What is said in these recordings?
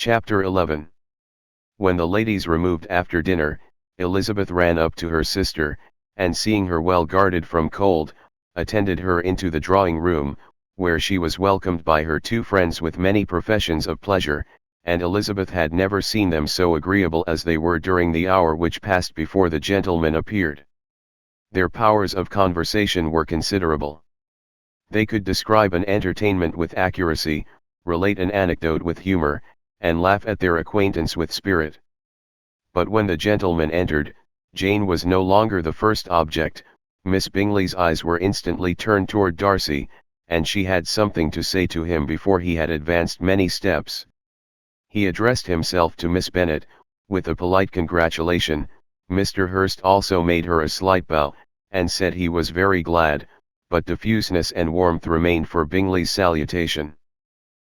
Chapter 11. When the ladies removed after dinner, Elizabeth ran up to her sister, and seeing her well guarded from cold, attended her into the drawing room, where she was welcomed by her two friends with many professions of pleasure, and Elizabeth had never seen them so agreeable as they were during the hour which passed before the gentlemen appeared. Their powers of conversation were considerable. They could describe an entertainment with accuracy, relate an anecdote with humor, and laugh at their acquaintance with spirit. But when the gentlemen entered, Jane was no longer the first object. Miss Bingley's eyes were instantly turned toward Darcy, and she had something to say to him before he had advanced many steps. He addressed himself to Miss Bennet, with a polite congratulation. Mr. Hurst also made her a slight bow, and said he was very glad, but diffuseness and warmth remained for Bingley's salutation.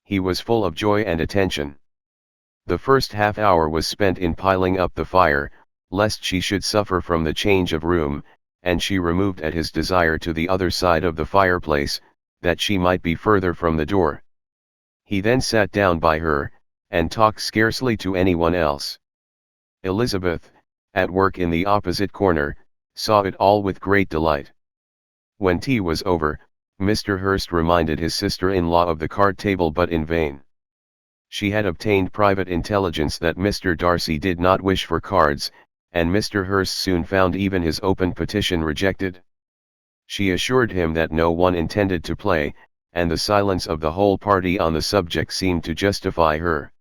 He was full of joy and attention. The first half-hour was spent in piling up the fire, lest she should suffer from the change of room, and she removed at his desire to the other side of the fireplace, that she might be further from the door. He then sat down by her, and talked scarcely to anyone else. Elizabeth, at work in the opposite corner, saw it all with great delight. When tea was over, Mr. Hurst reminded his sister-in-law of the card table, but in vain. She had obtained private intelligence that Mr. Darcy did not wish for cards, and Mr. Hurst soon found even his open petition rejected. She assured him that no one intended to play, and the silence of the whole party on the subject seemed to justify her.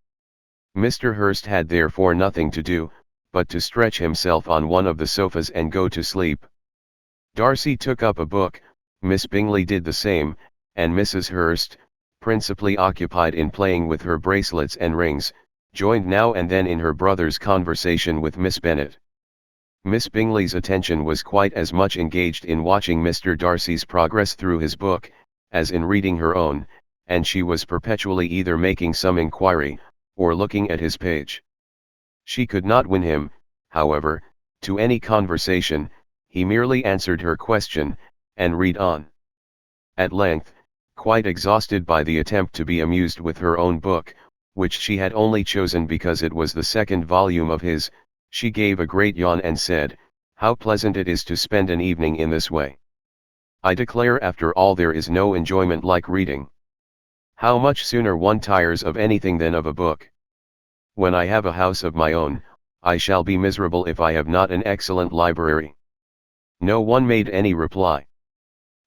Mr. Hurst had therefore nothing to do, but to stretch himself on one of the sofas and go to sleep. Darcy took up a book, Miss Bingley did the same, and Mrs. Hurst, principally occupied in playing with her bracelets and rings, joined now and then in her brother's conversation with Miss Bennet. Miss Bingley's attention was quite as much engaged in watching Mr. Darcy's progress through his book, as in reading her own, and she was perpetually either making some inquiry, or looking at his page. She could not win him, however, to any conversation. He merely answered her question, and read on. At length, quite exhausted by the attempt to be amused with her own book, which she had only chosen because it was the second volume of his, she gave a great yawn and said, "How pleasant it is to spend an evening in this way. I declare after all there is no enjoyment like reading. How much sooner one tires of anything than of a book. When I have a house of my own, I shall be miserable if I have not an excellent library." No one made any reply.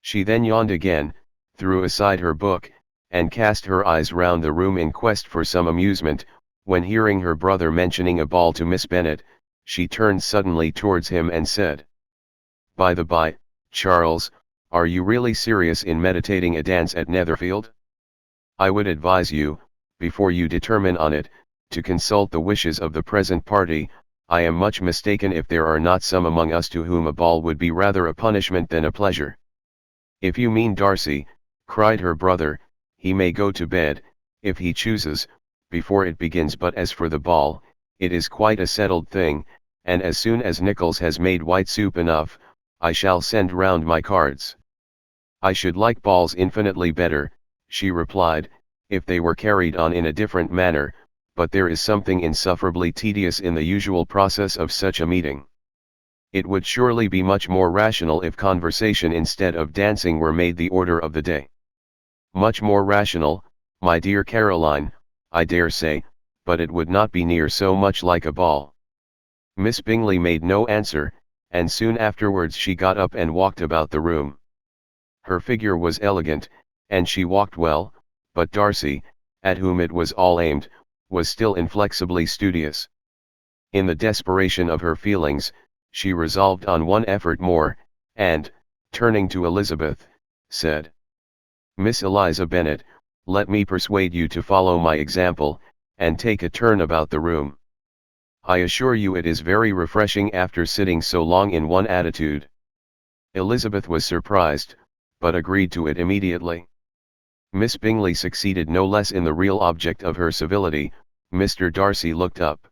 She then yawned again, threw aside her book, and cast her eyes round the room in quest for some amusement, when hearing her brother mentioning a ball to Miss Bennet, she turned suddenly towards him and said, "By the by, Charles, are you really serious in meditating a dance at Netherfield? I would advise you, before you determine on it, to consult the wishes of the present party. I am much mistaken if there are not some among us to whom a ball would be rather a punishment than a pleasure." "If you mean Darcy," cried her brother, "he may go to bed, if he chooses, before it begins, but as for the ball, it is quite a settled thing, and as soon as Nicholas has made white soup enough, I shall send round my cards." "I should like balls infinitely better," she replied, "if they were carried on in a different manner, but there is something insufferably tedious in the usual process of such a meeting. It would surely be much more rational if conversation instead of dancing were made the order of the day." "Much more rational, my dear Caroline, I dare say, but it would not be near so much like a ball." Miss Bingley made no answer, and soon afterwards she got up and walked about the room. Her figure was elegant, and she walked well, but Darcy, at whom it was all aimed, was still inflexibly studious. In the desperation of her feelings, she resolved on one effort more, and, turning to Elizabeth, said, "Miss Eliza Bennet, let me persuade you to follow my example, and take a turn about the room. I assure you it is very refreshing after sitting so long in one attitude." Elizabeth was surprised, but agreed to it immediately. Miss Bingley succeeded no less in the real object of her civility. Mr. Darcy looked up.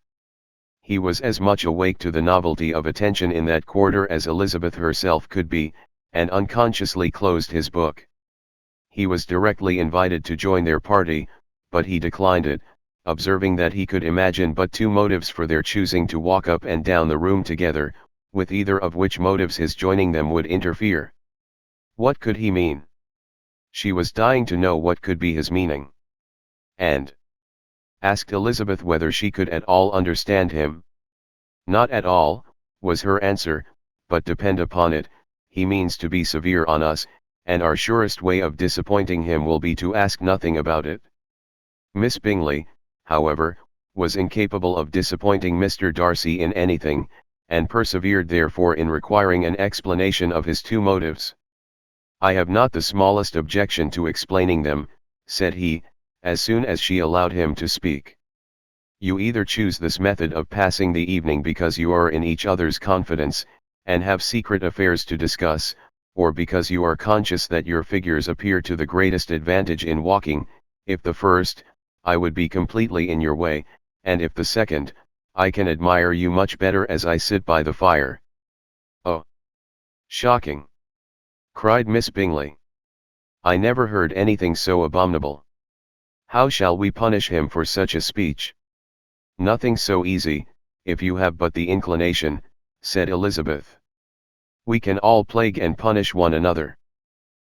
He was as much awake to the novelty of attention in that quarter as Elizabeth herself could be, and unconsciously closed his book. He was directly invited to join their party, but he declined it, observing that he could imagine but two motives for their choosing to walk up and down the room together, with either of which motives his joining them would interfere. What could he mean? She was dying to know what could be his meaning. And asked Elizabeth whether she could at all understand him. Not at all, was her answer, but depend upon it, he means to be severe on us, and our surest way of disappointing him will be to ask nothing about it. Miss Bingley, however, was incapable of disappointing Mr. Darcy in anything, and persevered therefore in requiring an explanation of his two motives. "I have not the smallest objection to explaining them," said he, as soon as she allowed him to speak. "You either choose this method of passing the evening because you are in each other's confidence, and have secret affairs to discuss, or because you are conscious that your figures appear to the greatest advantage in walking. If the first, I would be completely in your way, and if the second, I can admire you much better as I sit by the fire." "Oh! Shocking!" cried Miss Bingley. "I never heard anything so abominable. How shall we punish him for such a speech?" "Nothing so easy, if you have but the inclination," said Elizabeth. "We can all plague and punish one another.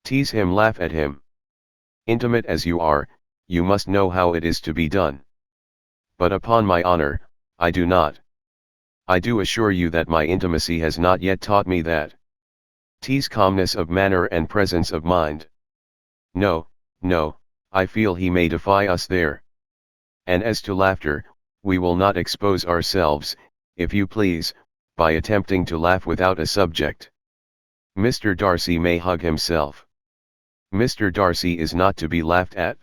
Tease him, laugh at him. Intimate as you are, you must know how it is to be done. But upon my honor, I do not. I do assure you that my intimacy has not yet taught me that. Tease calmness of manner and presence of mind. No, no, I feel he may defy us there. And as to laughter, we will not expose ourselves, if you please, by attempting to laugh without a subject. Mr. Darcy may hug himself. Mr. Darcy is not to be laughed at,"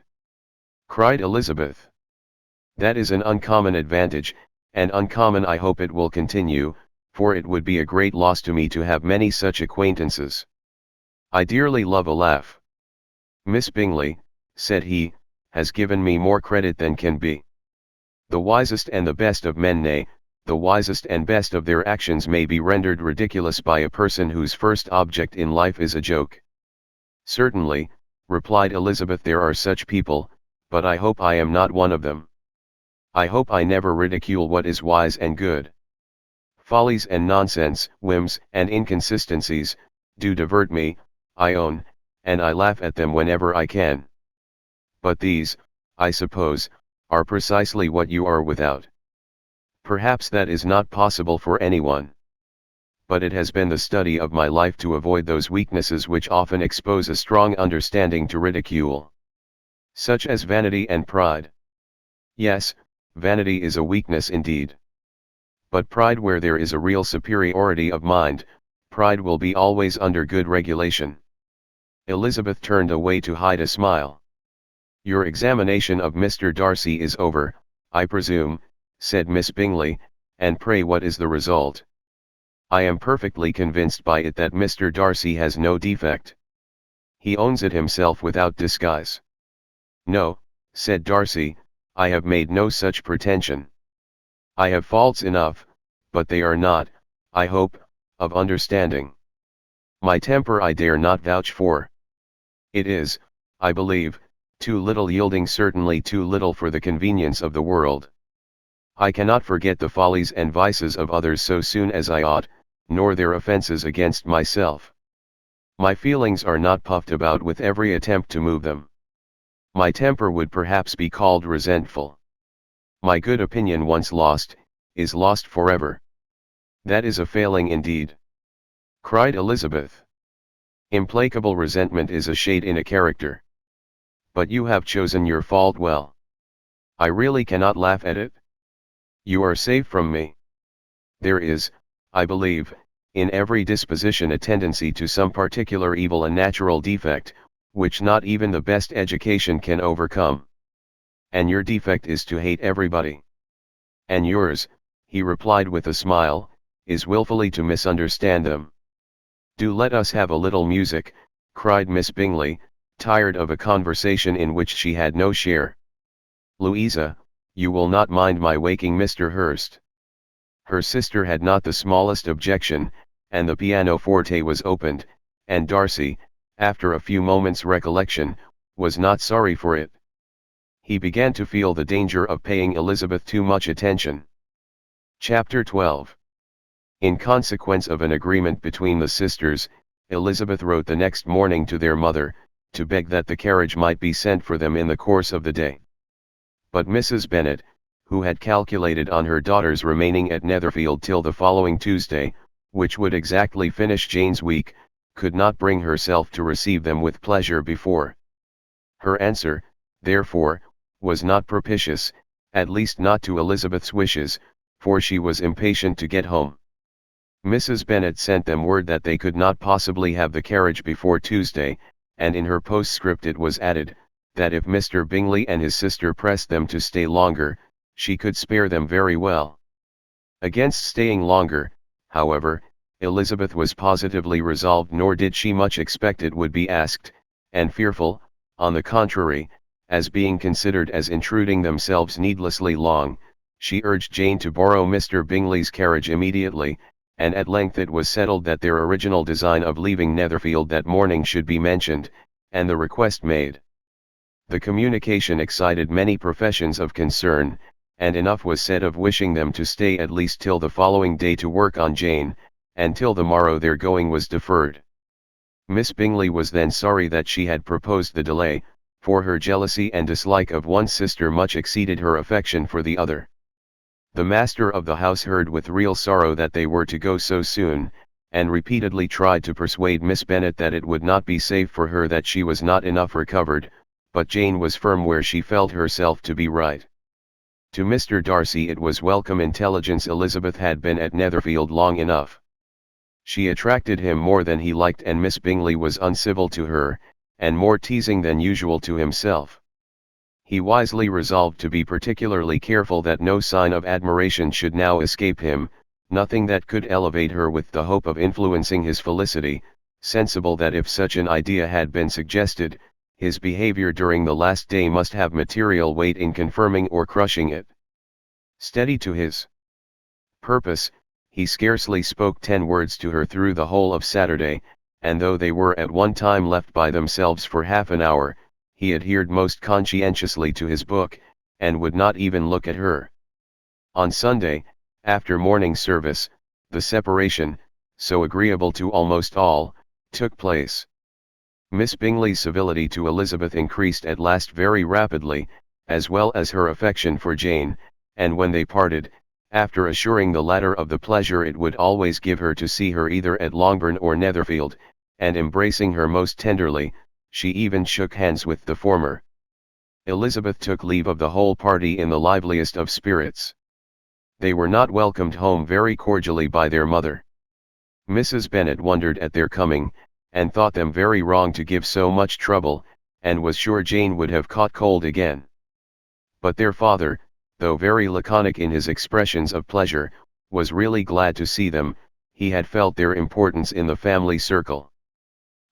cried Elizabeth. "That is an uncommon advantage, and uncommon I hope it will continue, for it would be a great loss to me to have many such acquaintances. I dearly love a laugh. Miss Bingley," said he, "has given me more credit than can be. The wisest and the best of men, nay, the wisest and best of their actions may be rendered ridiculous by a person whose first object in life is a joke." "Certainly," replied Elizabeth, "there are such people, but I hope I am not one of them. I hope I never ridicule what is wise and good. Follies and nonsense, whims and inconsistencies, do divert me, I own, and I laugh at them whenever I can. But these, I suppose, are precisely what you are without. Perhaps that is not possible for anyone. But it has been the study of my life to avoid those weaknesses which often expose a strong understanding to ridicule. Such as vanity and pride. Yes, vanity is a weakness indeed. But pride, where there is a real superiority of mind, pride will be always under good regulation." Elizabeth turned away to hide a smile. "Your examination of Mr. Darcy is over, I presume," said Miss Bingley, "and pray what is the result?" "I am perfectly convinced by it that Mr. Darcy has no defect. He owns it himself without disguise." "No," said Darcy, "I have made no such pretension. I have faults enough, but they are not, I hope, of understanding. My temper I dare not vouch for. It is, I believe, too little, yielding certainly too little for the convenience of the world. I cannot forget the follies and vices of others so soon as I ought, nor their offences against myself. My feelings are not puffed about with every attempt to move them. My temper would perhaps be called resentful. My good opinion once lost, is lost forever. That is a failing indeed," cried Elizabeth. "Implacable resentment is a shade in a character. But you have chosen your fault well. I really cannot laugh at it. You are safe from me. There is, I believe, in every disposition a tendency to some particular evil, a natural defect, which not even the best education can overcome. And your defect is to hate everybody. And yours," he replied with a smile, "is wilfully to misunderstand them." "Do let us have a little music," cried Miss Bingley, tired of a conversation in which she had no share. "Louisa, you will not mind my waking Mr. Hurst?" Her sister had not the smallest objection, and the pianoforte was opened, and Darcy, after a few moments' recollection, was not sorry for it. he began to feel the danger of paying Elizabeth too much attention. Chapter 12. In consequence of an agreement between the sisters, Elizabeth wrote the next morning to their mother, to beg that the carriage might be sent for them in the course of the day. But Mrs. Bennet, who had calculated on her daughters remaining at Netherfield till the following Tuesday, which would exactly finish Jane's week, could not bring herself to receive them with pleasure before. Her answer, therefore, was not propitious, at least not to Elizabeth's wishes, for she was impatient to get home. Mrs. Bennet sent them word that they could not possibly have the carriage before Tuesday, and in her postscript it was added, that if Mr. Bingley and his sister pressed them to stay longer, she could spare them very well. Against staying longer, however, Elizabeth was positively resolved, nor did she much expect it would be asked, and fearful, on the contrary, as being considered as intruding themselves needlessly long, she urged Jane to borrow Mr. Bingley's carriage immediately, and at length it was settled that their original design of leaving Netherfield that morning should be mentioned, and the request made. The communication excited many professions of concern, and enough was said of wishing them to stay at least till the following day to work on Jane, and till the morrow their going was deferred. Miss Bingley was then sorry that she had proposed the delay, for her jealousy and dislike of one sister much exceeded her affection for the other. The master of the house heard with real sorrow that they were to go so soon, and repeatedly tried to persuade Miss Bennet that it would not be safe for her, that she was not enough recovered, but Jane was firm where she felt herself to be right. To Mr. Darcy it was welcome intelligence Elizabeth had been at Netherfield long enough. She attracted him more than he liked, and Miss Bingley was uncivil to her, and more teasing than usual to himself. He wisely resolved to be particularly careful that no sign of admiration should now escape him, nothing that could elevate her with the hope of influencing his felicity, sensible that if such an idea had been suggested, his behavior during the last day must have material weight in confirming or crushing it. Steady to his purpose, he scarcely spoke 10 words to her through the whole of Saturday, and though they were at one time left by themselves for half an hour, he adhered most conscientiously to his book, and would not even look at her. On Sunday, after morning service, the separation, so agreeable to almost all, took place. Miss Bingley's civility to Elizabeth increased at last very rapidly, as well as her affection for Jane, and when they parted, after assuring the latter of the pleasure it would always give her to see her either at Longbourn or Netherfield, and embracing her most tenderly, she even shook hands with the former. Elizabeth took leave of the whole party in the liveliest of spirits. They were not welcomed home very cordially by their mother. Mrs. Bennet wondered at their coming, and thought them very wrong to give so much trouble, and was sure Jane would have caught cold again. But their father, though very laconic in his expressions of pleasure, was really glad to see them. He had felt their importance in the family circle.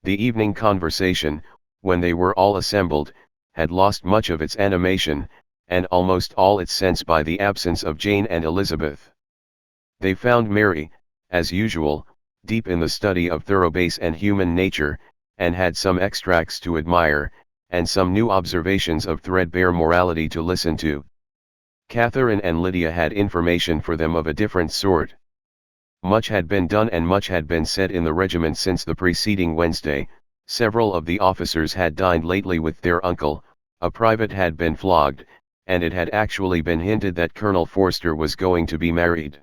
The evening conversation, when they were all assembled, had lost much of its animation, and almost all its sense by the absence of Jane and Elizabeth. They found Mary, as usual, deep in the study of thoroughbase and human nature, and had some extracts to admire, and some new observations of threadbare morality to listen to. Catherine and Lydia had information for them of a different sort. Much had been done and much had been said in the regiment since the preceding Wednesday. Several of the officers had dined lately with their uncle, a private had been flogged, and it had actually been hinted that Colonel Forster was going to be married.